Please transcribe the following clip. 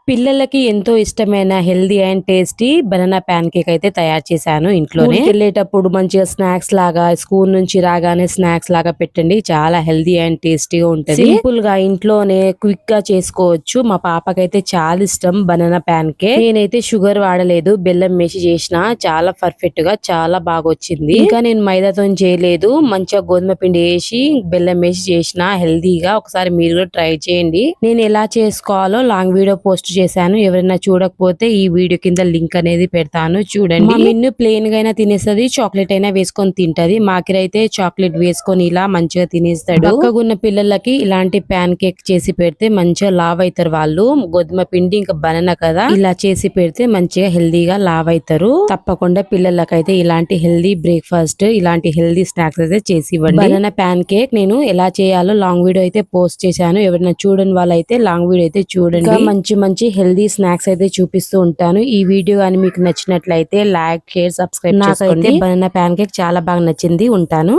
పిల్లలకి ఎంతో ఇష్టమైన healthy and tasty banana pan cake అయితే తయారు చేశాను ఇంట్లోనే. వెళ్ళేటప్పుడు మంచిగా స్నాక్స్ లాగా స్కూల్ నుంచి రాగానే స్నాక్స్ లాగా పెట్టండి. చాలా హెల్దీ అండ్ టేస్టీగా ఉంటది. సింపుల్ గా ఇంట్లోనే క్విక్ గా చేసుకోవచ్చు. మా పాపకైతే చాలా ఇష్టం బనానా ప్యాన్ కేక్. నేనైతే షుగర్ వాడలేదు, బెల్లం వేసి చేసిన. చాలా పర్ఫెక్ట్ గా చాలా బాగా వచ్చింది. ఇంకా నేను మైదాతో చేయలేదు, మంచిగా గోధుమ పిండి వేసి బెల్లం వేసి చేసిన హెల్దీగా. ఒకసారి మీరు కూడా ట్రై చేయండి. నేను ఎలా చేసుకోవాలో లాంగ్ వీడియో పోస్ట్ చేశాను. ఎవరైనా చూడకపోతే ఈ వీడియో కింద లింక్ అనేది పెడతాను, చూడండి. మా మిన్ను ప్లేన్ గా అయినా తినేస్తుంది, చాక్లెట్ అయినా వేసుకొని తింటది. మాకిరైతే చాక్లెట్ వేసుకొని ఇలా మంచిగా తినేస్తాడు. బక్కగున్న పిల్లలకి ఇలాంటి ప్యాన్ కేక్ చేసి పెడితే మంచిగా లావ్ అవుతారు వాళ్ళు. గోధుమ పిండి ఇంకా బనానా కదా, ఇలా చేసి పెడితే మంచిగా హెల్దీగా లావ్ అవుతారు. తప్పకుండా పిల్లలకైతే ఇలాంటి హెల్దీ బ్రేక్ఫాస్ట్, ఇలాంటి హెల్దీ స్నాక్స్ అయితే చేసి ఇవ్వండి. బనానా ప్యాన్ కేక్ నేను ఎలా చేయాలో లాంగ్ వీడియో అయితే పోస్ట్ చేశాను. ఎవరైనా చూడని వాళ్ళైతే లాంగ్ వీడియో అయితే చూడండి. మంచి హెల్దీ స్నాక్స్ అయితే చూపిస్తూ ఉంటాను. ఈ వీడియో కానీ మీకు నచ్చినట్లయితే లైక్, షేర్, సబ్స్క్రైబ్ చేసుకోండి. నాకైతే బనానా ప్యాన్ కేక్ చాలా బాగా నచ్చింది. ఉంటాను.